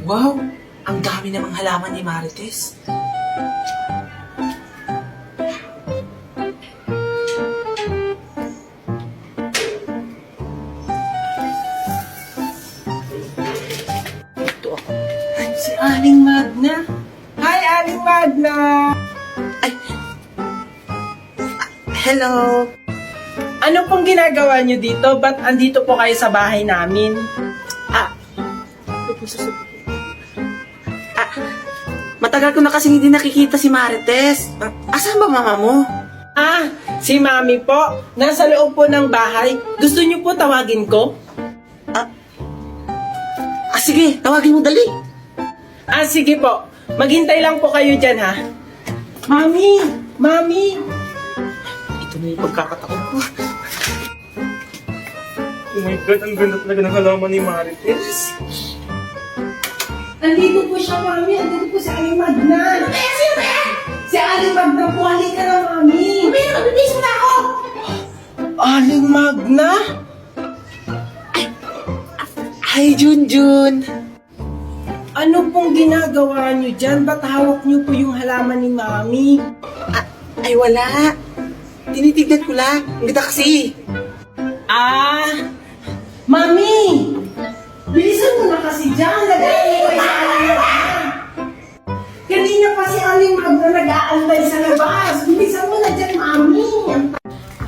Wow! Ang dami namang halaman ni Marites. Ito ako. Ay, si Aling Magna. Hi, Aling Magna! Ay! Hello! Ano pong ginagawa niyo dito? Ba't andito po kayo sa bahay namin? Matagal ko na kasing hindi nakikita si Marites. Asan ba mama mo? Si Mami po. Nasa loob po ng bahay. Gusto niyo po tawagin ko? Sige, tawagin mo dali. Sige po. Maghintay lang po kayo dyan, ha? Mami! Mami! Ito na yung pagkakataon ko. Oh my God, ang ganda talaga ng halaman ni Marites. Andito po siya, Mami. Andito po si Aling Magna. Sino ba yan? Si Aling Magna po. Halika na, Mami. Mabibis na ako. Aling Magna? Hi, Junjun. Ano pong ginagawa niyo dyan? Ba't hawak niyo po yung halaman ni Mami? Ay, wala. Tinitignan ko lang. Ang ganda kasi. Mami! Bilisan mo na kasi dyan. Nag-aantay sa Aling Magna. Kanina pa si Aling Magna nag-aantay sa labas. Bilisan mo na dyan, Mami.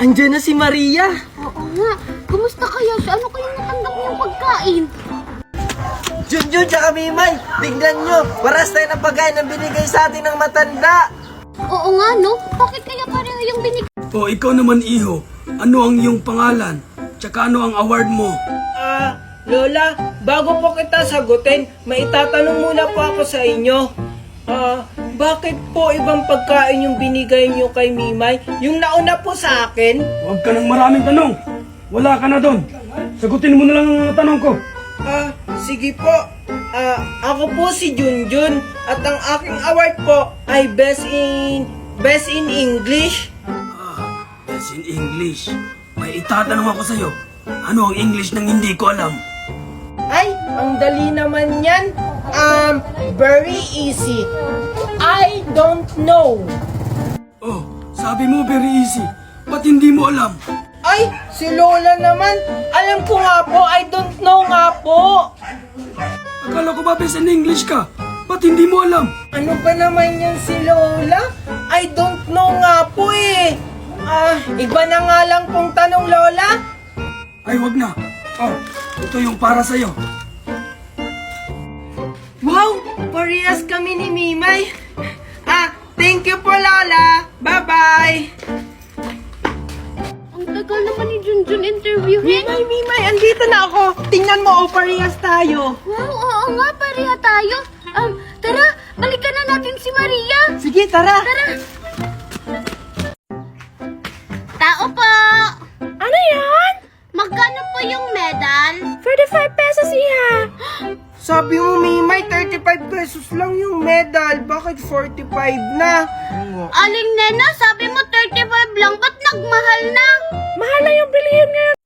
Andiyan na si Maria. Oo nga. Kumusta kaya siya? Ano kayong natanggap niyong pagkain? Junjun tsaka Mimay, tignan nyo. Paras tayo ng pagkain na binigay sa atin ng matanda. Oo nga, no? Bakit kaya pareho yung binigay? O ikaw naman iho, ano ang iyong pangalan? Tsaka ano ang award mo? Lola, bago po kita sagutin, may itatanong muna po ako sa inyo. Bakit po ibang pagkain yung binigay niyo kay Mimay? Yung nauna po sa akin? Huwag ka ng maraming tanong. Wala ka na doon. Sagutin mo na lang ang tanong ko. Sige po. Ako po si Junjun at ang aking award po ay Best in English. That's in English. May itatanong ako sa'yo. Ano ang English nang hindi ko alam? Ay, ang dali naman yan. Very easy. I don't know. Oh, sabi mo very easy. Ba't hindi mo alam? Ay, si Lola naman. Alam ko nga po, I don't know nga po. Akala ko ba best in English ka? Ba't hindi mo alam? Ano ba naman yan si Lola? I don't know nga po eh. Iba na nga lang pong tanong, Lola. Ay, wag na. Oh, ito yung para sa'yo. Wow, parehas kami ni Mimay. Thank you po, Lola. Bye-bye. Ang tagal naman ni Junjun interviewin. Mimay, andito na ako. Tingnan mo, parehas tayo. Wow, oo nga, pareha tayo. Tara, balikan na natin si Maria. Sige, tara. Tara. Tao po. Ano yan? Magkano po yung medal? 45 pesos iha. Sabi mo, Mimay, 35 pesos lang yung medal. Bakit 45 na? Aling Nena, sabi mo 35 lang. Ba't nagmahal na? Mahal na yung bilihin ngayon.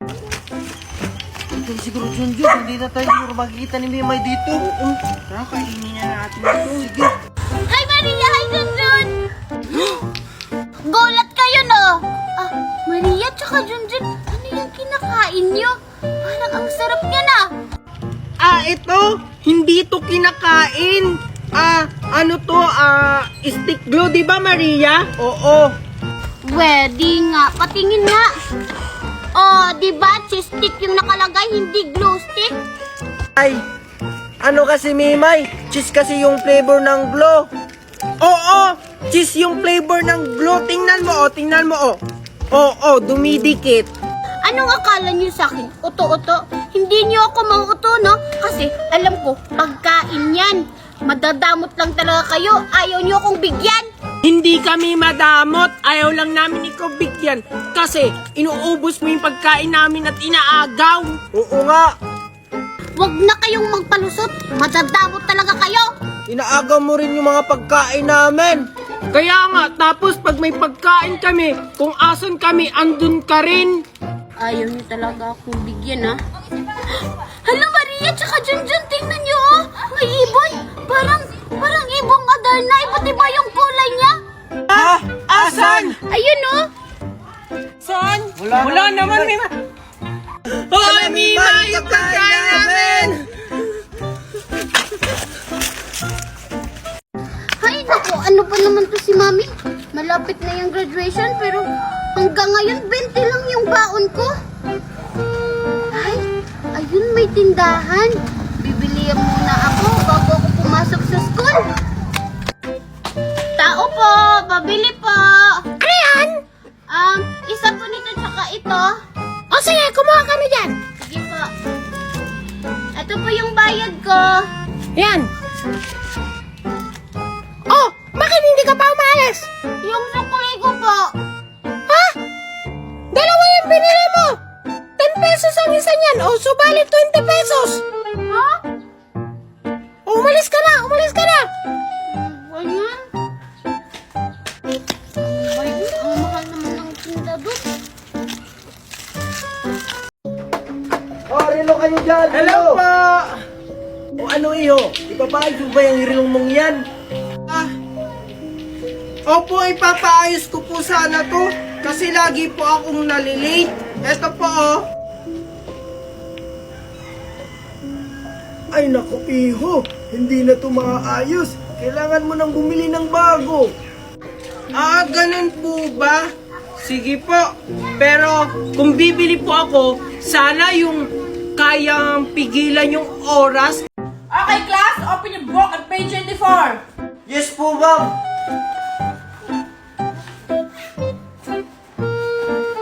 Siguro, Junjun, hindi na tayo siguro makikita ni Mimay dito. Tara, kainin na natin ito. Sige. Hi Maria, hi Junjun. Gulat kayo, no? Maria tsaka Junjun, ano yung kinakain nyo? Parang ang sarap niya na. Ito, hindi to kinakain. Ano to, stick glue, di ba, Maria? Oo. Pwede nga, patingin nga. Oh, di ba? Cheese stick yung nakalagay, hindi glue stick. Ay, ano kasi, Mimay? Cheese kasi yung flavor ng glue. Oo, cheese yung flavor ng glue. Tingnan mo, oh. Oo, dumidikit. Anong akala niyo sa akin? Uto-uto? Hindi niyo ako mauuto, no? Kasi alam ko, pagkain yan. Madadamot lang talaga kayo. Ayaw niyo akong bigyan. Hindi kami madamot. Ayaw lang namin ikaw bigyan. Kasi inuubos mo yung pagkain namin at inaagaw. Oo nga. Huwag na kayong magpalusot. Madadamot talaga kayo. Inaagaw mo rin yung mga pagkain namin. Kaya nga, tapos pag may pagkain kami, kung asan kami, andun ka rin. Ayaw niyo talaga akong bigyan, ha? Hala, Maria, tsaka Junjun, tingnan niyo, oh. May ibon. Ayun oh. Saan? Wala naman, naman, Mimay. Hoy, Mimay, yung pagkain namin! Ay, naku, ano pa naman to si Mami? Malapit na yung graduation pero hanggang ngayon 20 lang yung baon ko. Ay, ayun may tindahan. Bibili muna ako bago ako pumasok sa school. Tao po, pabili po. Ano yan? Isa po nito tsaka ito. O sige, kumuha kami dyan. Sige po. Ito po yung bayad ko. Yan. Oh, bakit hindi ka pa umalis? Yung sukli ko po. Ha? Dalawa yung binili mo. 10 pesos ang isa niyan. O, subalit 20 pesos. Ha? Umalis ka na, umalis ka na. Ganyan? Bayad, ang mahal naman ng tinda doon. Oh, relo kayo dyan! Hello po! O ano iyo? Ipapaayos mo ba yung rilong mong yan? Opo, ipapaayos ko po sana to. Kasi lagi po akong nalilate. Eto po, oh. Ay naku, iho! Hindi na ito maaayos. Kailangan mo nang bumili ng bago. Ah, ganun po ba? Sige po. Pero kung bibili po ako, sana yung kayang pigilan yung oras. Okay, class, open your book at page 24. Yes po, ma'am.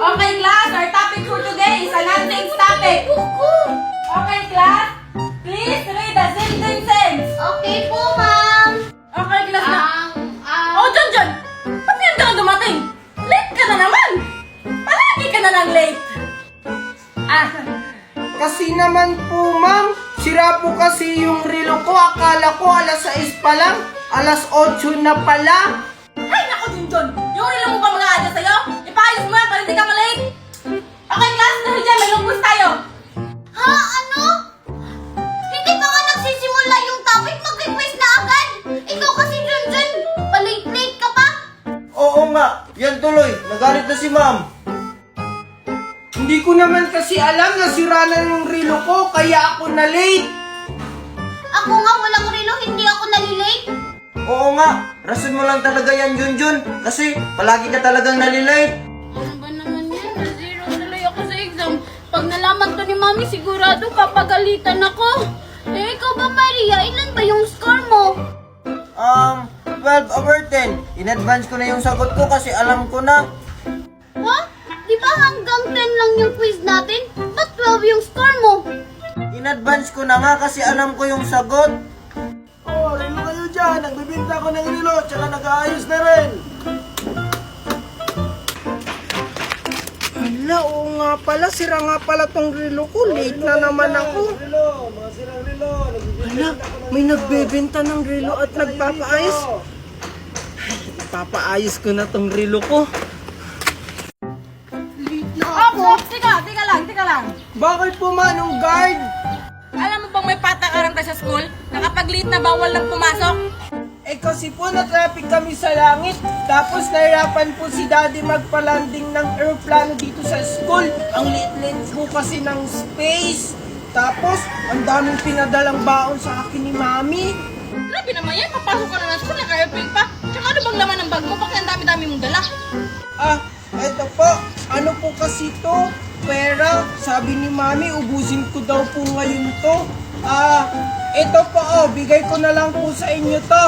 Okay, class, our topic for today is a non-things topic. Okay, class, please read the sentences. Okay po, ma'am. Okay, class na. Oh, John! Ba't ngayon ka na dumating? Late ka na naman! Palagi ka na lang late! Kasi naman po, ma'am, sira po kasi yung relo ko. Akala ko alas 6 pa lang, alas 8 na pala. Ay, naku, John! Yung relo mo pa mag-aadya sa'yo? Ipaayos mo yan para hindi ka malate! Okay, class, dahil dyan, may lungkos tayo! Ha? Ano? Hindi pa nga nagsisimula yung topic, mag-request na agad. Ikaw kasi dyan, palate-late ka pa. Oo nga, yan tuloy. Nagalit na si ma'am. Hindi ko naman kasi alam na sira na yung relo ko, kaya ako na late. Ako nga, walang relo, hindi ako nalilate. Oo nga, rason mo lang talaga yan, Junjun. Kasi palagi ka talagang nalilate. Ano ba naman yan? Na-zero tuloy ako sa exam. Pag nalaman to ni Mami, sigurado papagalitan ako. Eh, ikaw ba, Maria? Ilan ba yung score mo? 12 over 10. In advance ko na yung sagot ko kasi alam ko na. Ha? Di ba hanggang 10 lang yung quiz natin? Ba't 12 yung score mo? In advance ko na nga kasi alam ko yung sagot. Oh, relo kayo dyan. Nagbibinta ko ng relo, tsaka nag-aayos na rin. Hala, oo nga pala, sira nga pala tong relo ko. Late na naman ako. Relo, mga sirang relo. Hala, may nagbebenta ng relo at nagpapaayos. Ay, ipapaayos ko na tong relo ko. Oh, tika lang. Bakit po, Manong Guard? Alam mo bang may patakaran tayo sa school? Na kapag late na bawal lang pumasok? Eh kasi po na-traffic kami sa langit. Tapos nahirapan po si Daddy magpalanding ng aeroplano dito sa school. Ang liit-liit po kasi ng space. Tapos, ang daming pinadalang baon sa akin ni Mami. Grabe naman yan, papasok ka na ng school, naka-airplane pa. Tsaka ano bang laman ng bag mo? Bakit ang dami-dami mong dala? Eto po. Ano po kasi to? Pera. Sabi ni Mami, ubusin ko daw po ngayon to. Ito po, bigay ko na lang po sa inyo to.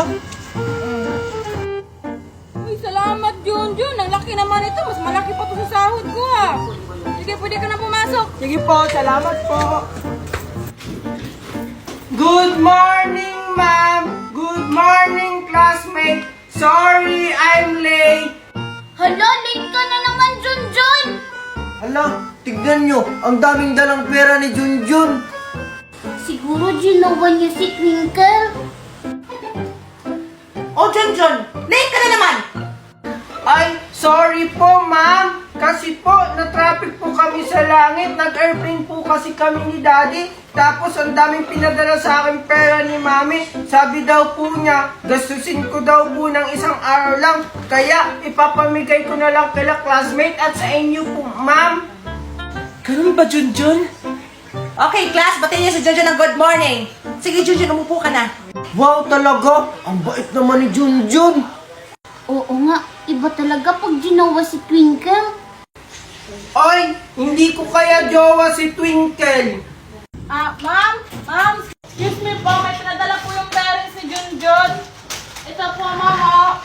Uy, salamat, Junjun. Ang laki naman ito. Mas malaki pa to sa sahod ko, ah. Sige, pwede ka na pumasok. Sige po, salamat po. Good morning, ma'am. Good morning, classmate. Sorry, I'm late. Hala, late ka na naman, Junjun! Hala, tignan nyo. Ang daming dalang pera ni Junjun. Siguro ginawa niya si Twinkle. Oh, Junjun! Late ka na naman! Ay, sorry po, ma'am. Kasi po, na-traffic po kami sa langit. nag-airplane po kasi kami ni Daddy. Tapos ang daming pinadala sa akin pera ni Mami. Sabi daw po niya, gastusin ko daw po ng isang araw lang. Kaya ipapamigay ko na lang kila classmate at sa inyo po, ma'am. Ganun ba, Junjun? Okay, class, batiin niyo si Junjun ng good morning. Sige, Junjun, umupo ka na. Wow, talaga? Ang bait naman ni Junjun. Oo nga, iba talaga pag ginawa si Twinkle. Oy, hindi ko kaya jowa si Twinkle. Ma'am, excuse me po, may pinadala po yung parents ni Junjun. Ito po, mama.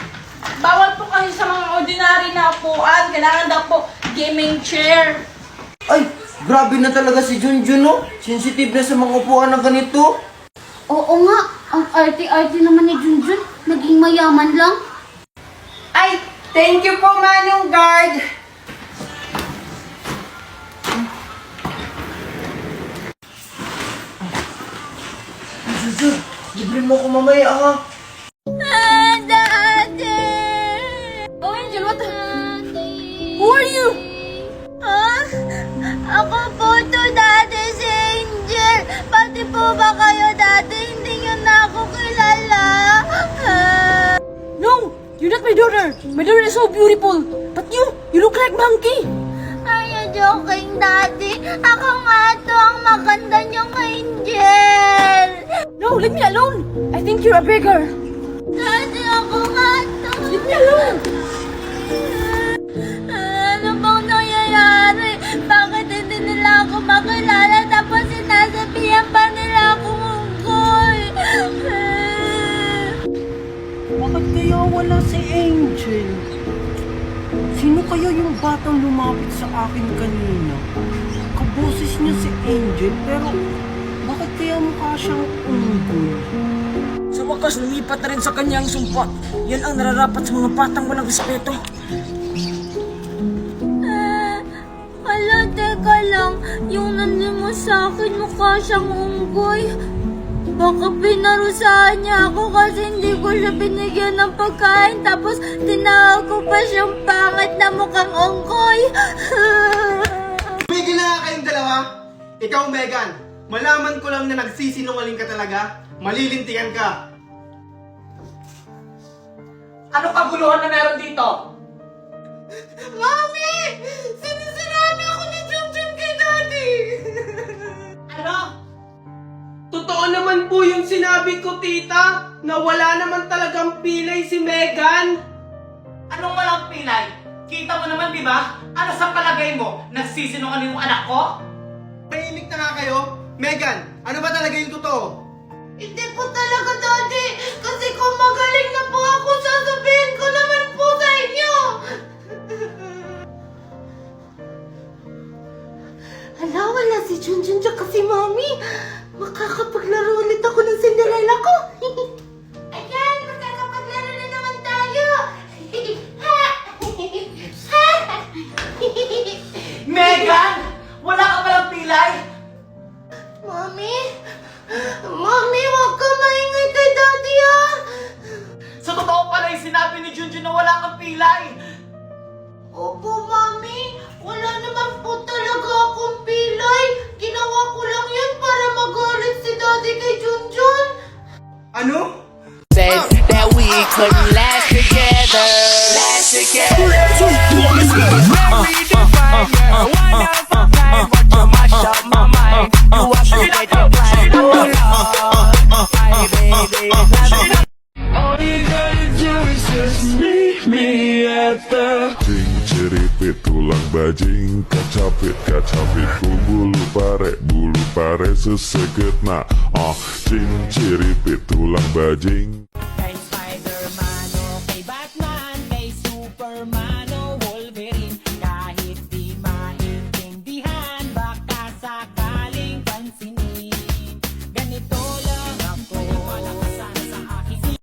Bawal po kasi sa mga ordinary na upuan. Kailangan daw po gaming chair. Ay, grabe na talaga si Junjun, no? Sensitive na sa mga upuan na ganito. Oo nga, ang arte-arte naman ni Junjun. Naging mayaman lang. Ay, thank you po, Manong Guard. Junjun, libre mo ko mamaya, ha? Daddy! Oh, Angel, what the... Who are you? Ako po to, Daddy, si Angel. Pati po ba kayo, Daddy? Hindi nyo na ako kilala. No, you're not my daughter. My daughter is so beautiful. But you look like monkey. Are you joking, Daddy? Ako nga to ang maganda niyong Angel. No, leave me alone. I think you're a beggar. Daddy, ako nga to. Leave me alone. Ano bang nangyayari? Bakit hindi nila ako makilala tapos sinasabihan pa nila akong unggoy? Bakit kaya wala si Angel? Sino kaya yung batang lumapit sa akin kanina? Kaboses niya si Angel, pero bakit kaya mukha siyang unggoy? Sa wakas, lumipat na rin sa kanya ang sumpa. Yan ang nararapat sa mga batang walang respeto. Hala, teka lang. Yung nandun mo sa akin, mukha siyang unggoy. Baka pinarusahan niya ako kasi hindi ko siya binigyan ng pagkain tapos tinawag ko pa siyang pangit na mukhang unggoy. Tumigil na nga kayong dalawa. Ikaw, Megan, malaman ko lang na nagsisinungaling ka talaga. Malilintikan ka. Ano kaguluhan na meron dito? Mami! Sinisiraan ako ni Junjun kay Daddy! Ano? Totoo naman po yung sinabi ko, tita, na wala naman talagang pilay si Megan. Anong walang pilay? Kita mo naman, di ba? Ano sa palagay mo? Nagsisinungaling yung anak ko? Tahimik na nga kayo. Megan, ano ba talaga yung totoo? Hindi po talaga, Daddy! Kasi kung magaling na po ako, sasabihin ko naman po sa inyo! Hala, wala si Junjun dyan kasi, Mami. Makakapaglaro ulit ako ng Cinderella ko. Ayan, makakapaglaro na naman tayo. Megan! Wala ka palang pilay? Mami? Mami, huwag ka maingay kay Daddy, ah! Sa totoo pala yung sinabi ni Junjun na wala kang pilay. Opo, Mami. Wala naman po talaga akong pilay. Ginawa ko lang yun para magalit si Daddy kay Junjun. Ano? Said that we couldn't last together. Last together. Very divine, you're one of a kind, but you mash up my mind. You wash me like a blind. Oh Lord, my baby. All you gotta do is just meet me at the... Jing ceripit tulang bajing kacapit ku bulu pare seseget na jing ceripit tulang bajing Kay Spider-Man o kay Batman, kay Superman.